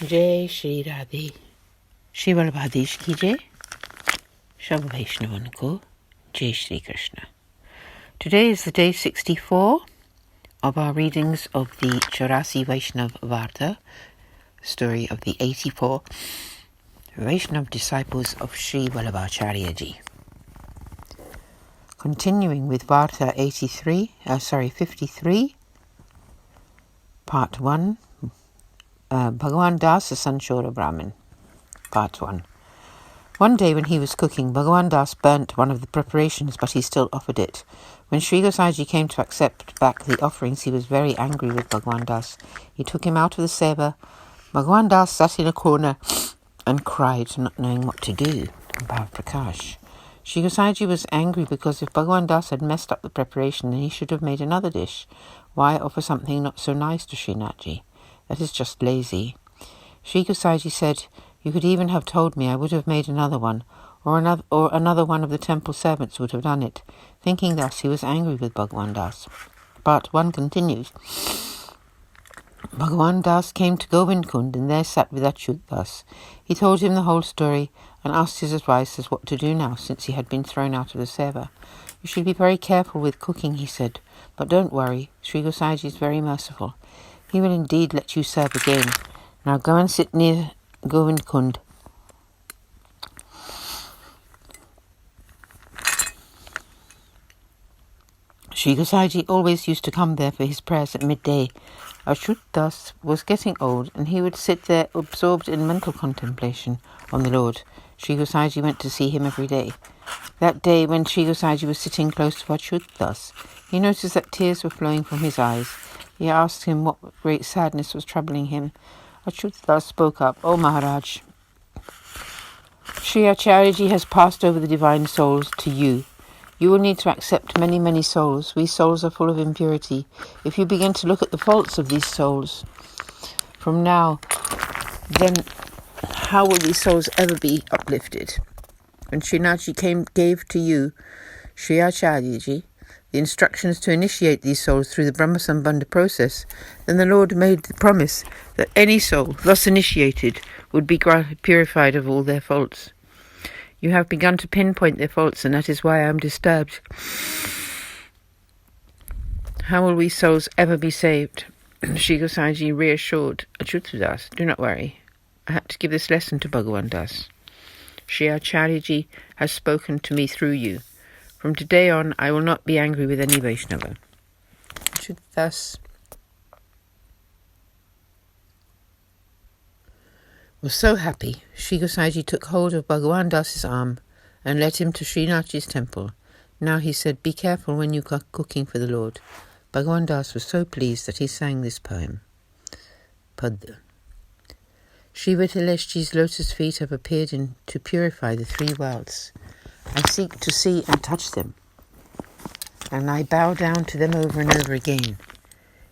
जय श्री राधे श्री बलभाधीश की जय सब Vaishnavan को Jai Shri Krishna. Today is the day 64 of our readings of the Chaurasi Vaishnav Varta, story of the 84 Vaishnav disciples of Sri Vallabhacharya Ji. Continuing with Varta 53, Part 1, Bhagavan Das, the Sanchora Brahmin, Part 1. One day when he was cooking, Bhagavan Das burnt one of the preparations, but he still offered it. When Sri Gosaiji came to accept back the offerings, he was very angry with Bhagavan Das. He took him out of the Seva. Bhagavan Das sat in a corner and cried, not knowing what to do. Bhav Prakash. Sri Gosaiji was angry because if Bhagavan Das had messed up the preparation, then he should have made another dish. Why offer something not so nice to Srinathji? That is just lazy. Sri Gosaiji said, "You could even have told me, I would have made another one, or another one of the temple servants would have done it." Thinking thus, he was angry with Bhagavan Das. Part 1 continues. Bhagavan Das came to Govind Kund and there sat with Achyut Das. He told him the whole story and asked his advice as what to do now, since he had been thrown out of the Seva. "You should be very careful with cooking," he said, "but don't worry, Sri Gosaiji is very merciful. He will indeed let you serve again. Now go and sit near Govind Kund. Sri Gosaiji always used to come there for his prayers at midday. Achyut Das was getting old, and he would sit there absorbed in mental contemplation on the Lord. Sri Gosaiji went to see him every day. That day, when Sri Gosaiji was sitting close to Achyut Das, he noticed that tears were flowing from his eyes. He asked him what great sadness was troubling him. Achyut Das spoke up, "O Maharaj, Sri Acharyaji has passed over the divine souls to you. You will need to accept many, many souls. We souls are full of impurity. If you begin to look at the faults of these souls from now, then how will these souls ever be uplifted?" When Srinathji gave to you, Sri Acharyaji, the instructions to initiate these souls through the Brahmasambandha process, then the Lord made the promise that any soul thus initiated would be purified of all their faults. You have begun to pinpoint their faults, and that is why I am disturbed. How will we souls ever be saved? Sri Gosaiji reassured Achyut Das, "Do not worry. I had to give this lesson to Bhagavan Das. Sri Acharyaji has spoken to me through you. From today on, I will not be angry with any Vaishnava." Achyut Das was so happy. Sri Gosaiji took hold of Bhagavan Das's arm and led him to Srinathji's temple. Now he said, "Be careful when you are cooking for the Lord." Bhagavan Das was so pleased that he sang this poem. Pad. Sri Vitaleshji's lotus feet have appeared to purify the three worlds. I seek to see and touch them, and I bow down to them over and over again.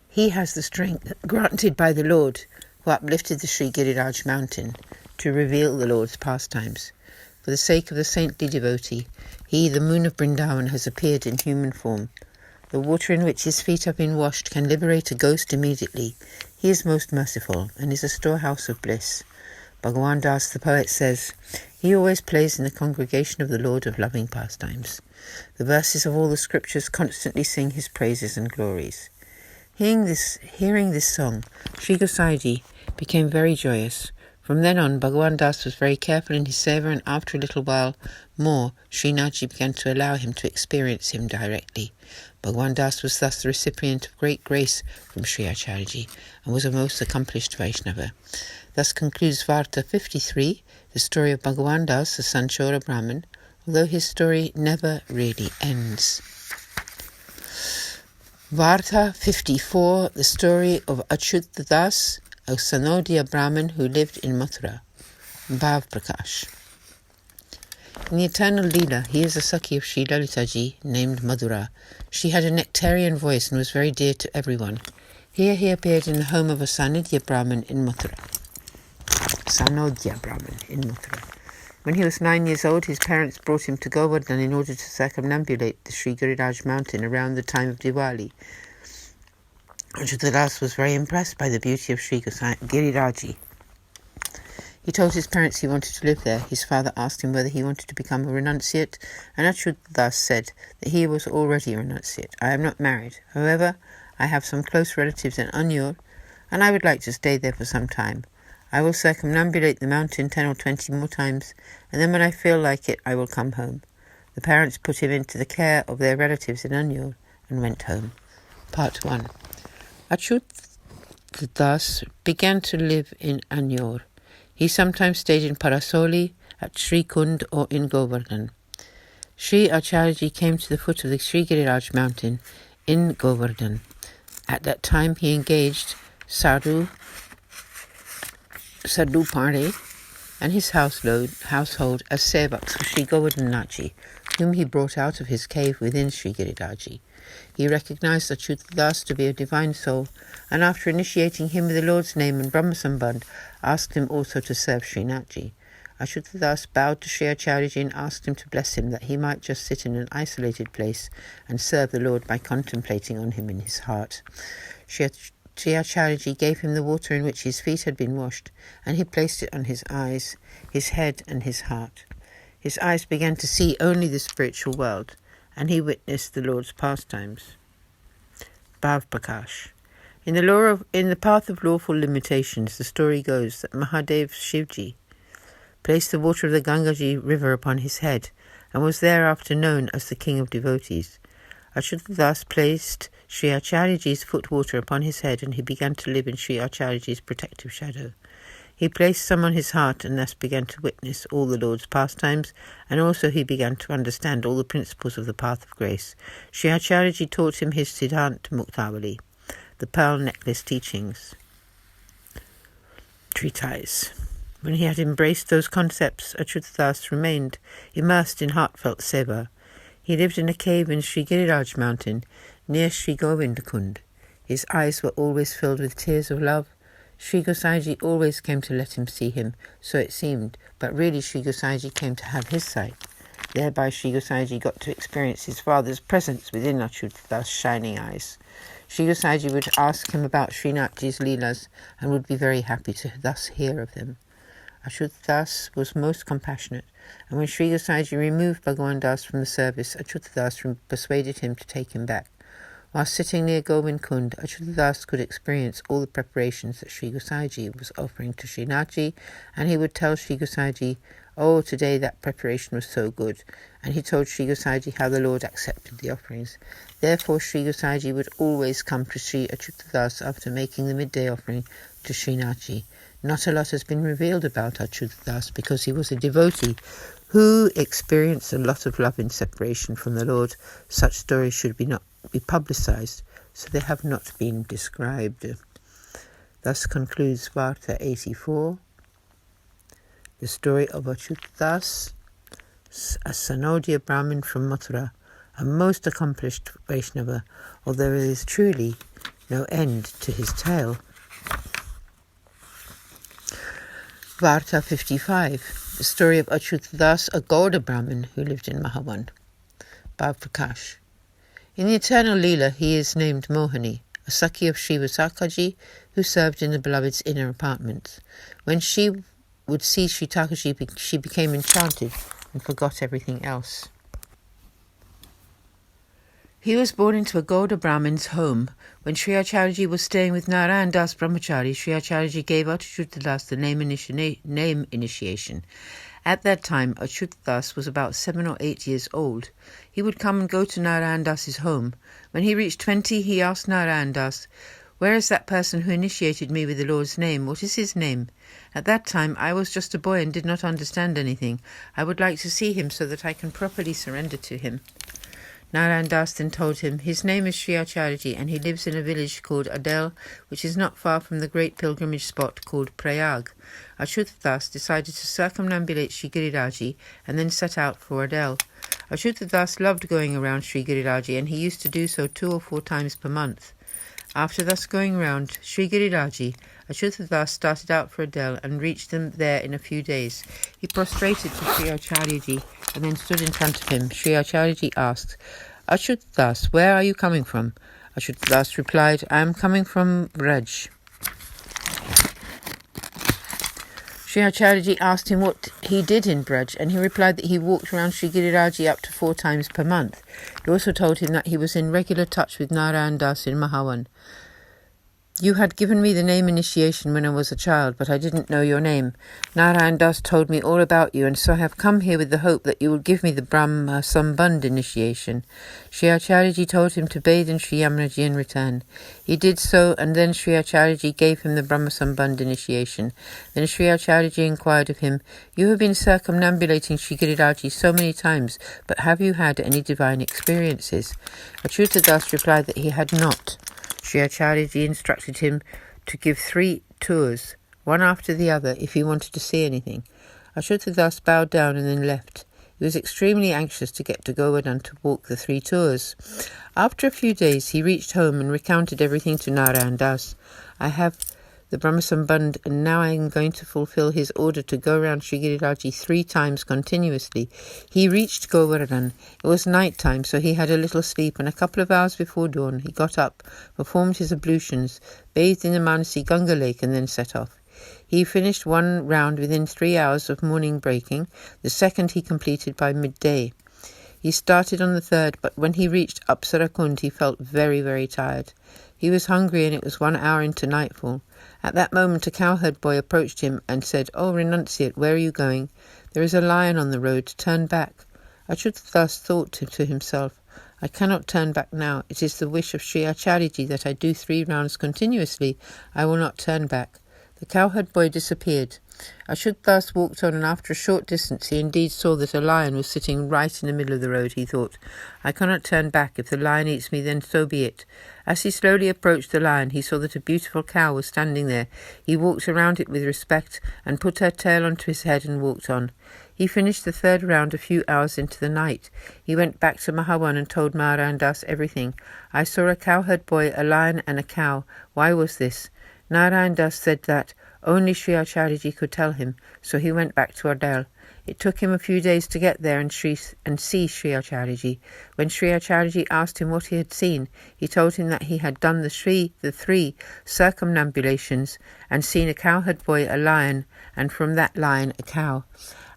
He has the strength granted by the Lord, who uplifted the Sri Giriraj mountain to reveal the Lord's pastimes. For the sake of the saintly devotee, he, the moon of Vrindavan, has appeared in human form. The water in which his feet have been washed can liberate a ghost immediately. He is most merciful and is a storehouse of bliss. Bhagavan Das, the poet, says, "He always plays in the congregation of the Lord of loving pastimes." The verses of all the scriptures constantly sing his praises and glories. Hearing this song, Sri Gosaiji became very joyous. From then on, Bhagavan Das was very careful in his seva, and after a little while more, Srinathji began to allow him to experience him directly. Bhagavan Das was thus the recipient of great grace from Sri Acharyaji and was a most accomplished Vaishnava. Thus concludes Varta 53, the story of Bhagavan Das, the Sanchora Brahmin, although his story never really ends. Varta 54, the story of Achyut Das, a Sanodiya Brahmin who lived in Mathura. Bhav Prakash. In the eternal Leela, he is a Sakhi of Sri Lalitaji named Madhura. She had a nectarian voice and was very dear to everyone. Here he appeared in the home of a Sanodya Brahmin in Mathura. When he was 9 years old, his parents brought him to Govardhan in order to circumambulate the Sri Giriraj mountain around the time of Diwali. Achyut Das was very impressed by the beauty of Sri Giriraji. He told his parents he wanted to live there. His father asked him whether he wanted to become a renunciate, and Achyuta said that he was already a renunciate. I am not married. However, I have some close relatives in Anyur, and I would like to stay there for some time. I will circumambulate the mountain 10 or 20 more times, and then when I feel like it, I will come home. The parents put him into the care of their relatives in Anyur and went home. Part 1. Achyuta began to live in Anyur. He sometimes stayed in Parasoli, at Srikund, or in Govardhan. Sri Acharyaji came to the foot of the Sri Giriraj mountain in Govardhan. At that time he engaged Sadhu Pare and his household as sevaks for Sri Govardhanaji, whom he brought out of his cave within Sri Giriraji. He recognized Achyuta to be a divine soul, and after initiating him with the Lord's name and Brahmasambandh, asked him also to serve Srinathji. Achyuta bowed to Sri Acharyaji and asked him to bless him that he might just sit in an isolated place and serve the Lord by contemplating on him in his heart. Sri Acharyaji gave him the water in which his feet had been washed, and he placed it on his eyes, his head, and his heart. His eyes began to see only the spiritual world, and he witnessed the Lord's pastimes. Bhav Prakash. In the path of lawful limitations, the story goes that Mahadev Shivji placed the water of the Gangaji river upon his head, and was thereafter known as the king of devotees. Achyuta placed Sri Acharyaji's foot water upon his head, and he began to live in Sri Acharyaji's protective shadow. He placed some on his heart, and thus began to witness all the Lord's pastimes, and also he began to understand all the principles of the path of grace. Sri Acharyaji taught him his Siddhanta Muktavali, the pearl necklace teachings, treatise. When he had embraced those concepts, Achyuta remained immersed in heartfelt seva. He lived in a cave in Sri Giriraj mountain, near Sri Govindakund. His eyes were always filled with tears of love. Sri Gosaiji always came to let him see him, so it seemed, but really Sri Gosaiji came to have his sight. Thereby Sri Gosaiji got to experience his father's presence within Achyuta's shining eyes. Sri Gosaiji would ask him about Srinathji's Leelas and would be very happy to thus hear of them. Achyuta was most compassionate, and when Sri Gosaiji removed Bhagavan Das from the service, Achyuta persuaded him to take him back. While sitting near Govind Kund, Achyuta could experience all the preparations that Sri Gosaiji was offering to Srinathji, and he would tell Sri Gosaiji, "Oh, today that preparation was so good," and he told Sri Gosaiji how the Lord accepted the offerings. Therefore, Sri Gosaiji would always come to Sri Achyuta after making the midday offering to Srinathji. Not a lot has been revealed about Achyuta because he was a devotee who experienced a lot of love in separation from the Lord. Such stories should not be publicized, so they have not been described. Thus concludes Varta 84, the story of Achyuta, a Sanodya Brahmin from Mathura, a most accomplished Vaishnava, although there is truly no end to his tale. Varta 55, the story of Achyuta, a Gauda Brahmin who lived in Mahavan. Bhav Prakash. In the eternal Leela, he is named Mohani, a Sakhi of Sri Vasakaji who served in the beloved's inner apartments. When she would see Sri Thakurji, she became enchanted and forgot everything else. He was born into a Gauda Brahmin's home. When Sri Acharyaji was staying with Narayan Das Brahmachari, Sri Acharyaji gave Achyuta the name initiation. At that time, Achyuta was about 7 or 8 years old. He would come and go to Narayan Das's home. When he reached 20, he asked Narayan Das, "Where is that person who initiated me with the Lord's name? What is his name?" At that time, I was just a boy and did not understand anything. I would like to see him so that I can properly surrender to him. Narayan Das then told him, "His name is Sri Acharyaji, and he lives in a village called Adel, which is not far from the great pilgrimage spot called Prayag." Achyuta decided to circumambulate Sri Giriraji and then set out for Adel. Achyuta loved going around Sri Giriraji, and he used to do so 2 or 4 times per month. After thus going round Sri Giriraji, Achyuta started out for Adel and reached them there in a few days. He prostrated to Sri Acharyaji and then stood in front of him. Sri Acharyaji asked, "Achyuta, where are you coming from?" Achyuta replied, "I am coming from Vraja." Sri Acharyaji asked him what he did in Braj, and he replied that he walked around Sri Giriraji up to 4 times per month. He also told him that he was in regular touch with Narayan Das in Mahavan. You had given me the name initiation when I was a child, but I didn't know your name. Narayan Das told me all about you, and so I have come here with the hope that you will give me the Brahma Sambandh initiation. Sri Acharyaji told him to bathe in Sri Yamunaji and return. He did so, and then Sri Acharyaji gave him the Brahma Sambandh initiation. Then Sri Acharyaji inquired of him, You have been circumambulating Sri Giriraji so many times, but have you had any divine experiences? Achyuta Das replied that he had not. Sri Acharyaji instructed him to give 3 tours, one after the other, if he wanted to see anything. Achyuta Das bowed down and then left. He was extremely anxious to get to Govardhan to walk the 3 tours. After a few days, he reached home and recounted everything to Narayan Das. I have the Brahma Sambandh, and now I am going to fulfill his order to go round Sri Giriraji 3 times continuously. He reached Govardhan. It was night time, so he had a little sleep, and a couple of hours before dawn he got up, performed his ablutions, bathed in the Manasi Ganga lake, and then set off. He finished 1 round within 3 hours of morning breaking. The second he completed by midday. He started on the 3rd, but when he reached Apsarakund he felt very, very tired. He was hungry, and it was 1 hour into nightfall. At that moment a cowherd boy approached him and said, Oh, renunciate, where are you going? There is a lion on the road, turn back. Achyuta Das thought to himself, I cannot turn back now. It is the wish of Sri Acharyaji that I do 3 rounds continuously. I will not turn back. The cowherd boy disappeared. Achyuta Das walked on, and after a short distance he indeed saw that a lion was sitting right in the middle of the road. He thought, I cannot turn back. If the lion eats me, then so be it. As he slowly approached the lion, he saw that a beautiful cow was standing there. He walked around it with respect and put her tail onto his head and walked on. He finished the 3rd round a few hours into the night. He went back to Mahavan and told Narayan Das everything. I saw a cowherd boy, a lion and a cow. Why was this? Narayan Das said that only Sri Acharyaji could tell him, so he went back to Ardel. It took him a few days to get there and see Sri Acharyaji. When Sri Acharyaji asked him what he had seen, he told him that he had done the 3 circumambulations and seen a cowherd boy, a lion, and from that lion a cow.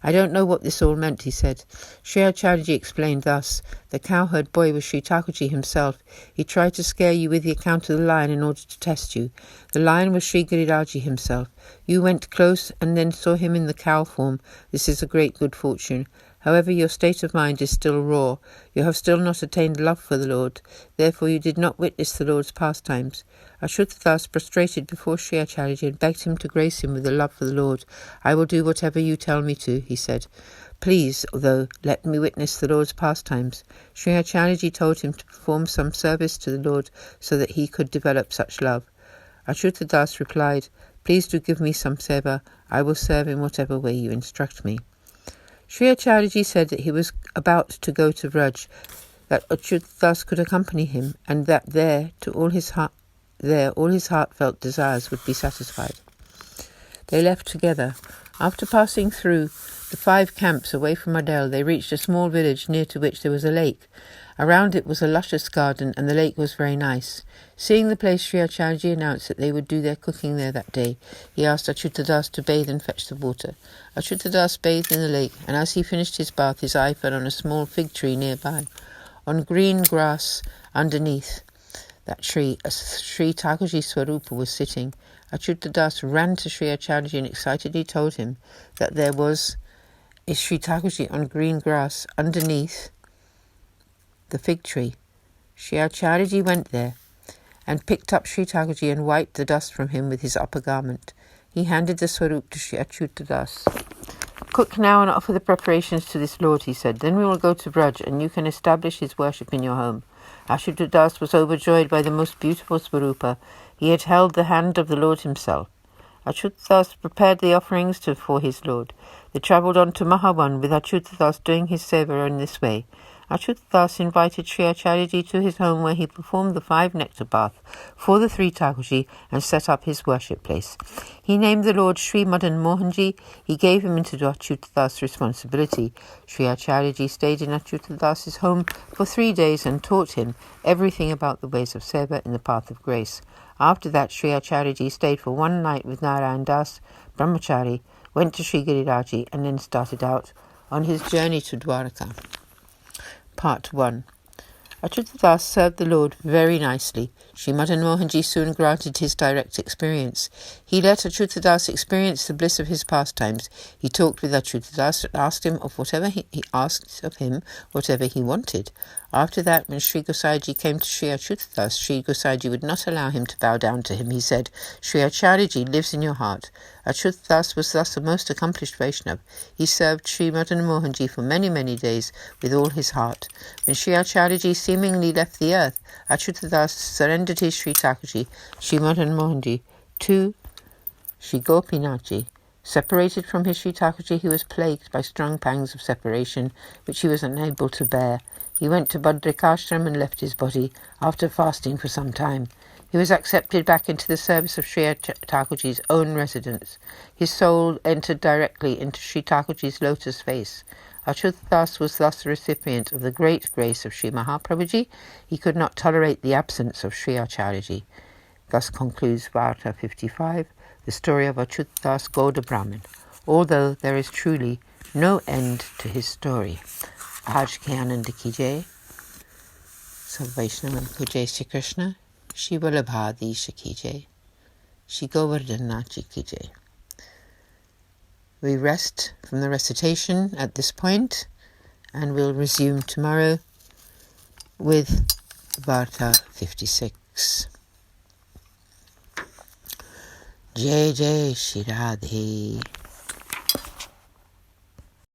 I don't know what this all meant, he said. Sri Acharyaji explained thus. The cowherd boy was Sri Thakurji himself. He tried to scare you with the account of the lion in order to test you. The lion was Sri Giriraji himself. You went close and then saw him in the cow form. This is a great good fortune. However, your state of mind is still raw. You have still not attained love for the Lord. Therefore you did not witness the Lord's pastimes. Achyuta Das prostrated before Sri Acharyaji and begged him to grace him with the love for the Lord. I will do whatever you tell me to, he said. Please, though, let me witness the Lord's pastimes. Sri Acharyaji told him to perform some service to the Lord so that he could develop such love. Achyuta Das replied, Please do give me some seva. I will serve in whatever way you instruct me. Sri Acharyaji said that he was about to go to Vraja, that Achyuta Das could accompany him, and that there all his heartfelt desires would be satisfied. They left together. After passing through the 5 camps away from Ardel, they reached a small village near to which there was a lake. Around it was a luscious garden, and the lake was very nice. Seeing the place, Sri Acharyaji announced that they would do their cooking there that day. He asked Achyuta Das to bathe and fetch the water. Achyuta Das bathed in the lake, and as he finished his bath, his eye fell on a small fig tree nearby. On green grass underneath that tree, a Sri Thakurji Swarupa was sitting. Achyuta Das ran to Sri Acharyaji and excitedly told him that there was a Sri Thakurji on green grass underneath the fig tree. Sri Acharyaji went there and picked up Sri Thakurji and wiped the dust from him with his upper garment. He handed the Swarup to Sri Achyuta Das. Cook now and offer the preparations to this Lord, he said. Then we will go to Vraj, and you can establish his worship in your home. Achyuta Das was overjoyed by the most beautiful Swarupa. He had held the hand of the Lord himself. Achyuta Das prepared the offerings for his Lord. They travelled on to Mahavan, with Achyuta Das doing his seva in this way. Achyuta Das invited Sri Acharyaji to his home, where he performed the 5 nectar bath for the 3 Thakurji and set up his worship place. He named the Lord Sri Madan Mohanji. He gave him into Achyuta Das' responsibility. Sri Acharyaji stayed in Achyuta Das' home for 3 days and taught him everything about the ways of seva in the path of grace. After that, Sri Acharyaji stayed for one night with Narayan Das Brahmachari, went to Sri Giriraji, and then started out on his journey to Dwarka. Part 1. Achyutadas served the Lord very nicely. Sri Madan Mohanji soon granted his direct experience. He let Achyutadas experience the bliss of his pastimes. He talked with Achyutadas and asked him whatever he wanted. After that, when Sri Gosaiji came to Sri Achyutadas, Sri Gosaiji would not allow him to bow down to him. He said, "Sri Acharyaji lives in your heart." Achyutadas was thus a most accomplished Vaishnav. He served Sri Madan Mohanji for many, many days with all his heart. When Sri Acharyaji seemingly left the earth, Achyutadas surrendered his Sri Thakurji, Sri Madan Mohanji, to Sri Gopinathji. Separated from his Sri Thakurji, he was plagued by strong pangs of separation, which he was unable to bear. He went to Badrikashram and left his body, after fasting for some time. He was accepted back into the service of Sri Thakurji's own residence. His soul entered directly into Sri Thakurji's lotus face. Achyutadas was thus the recipient of the great grace of Sri Mahaprabhuji. He could not tolerate the absence of Sri Acharyaji. Thus concludes Varta 55, the story of Achyutadas Gauda Brahmin, although there is truly no end to his story. Aaj ke Anand ki jai. Sab Vaishnavan ko jai Shri Krishna. Shri Vallabhadisha ki jai. Shri Govardhanaji ki jai. We rest from the recitation at this point, and we'll resume tomorrow with Varta 56. Jai Jai Shri Radhe.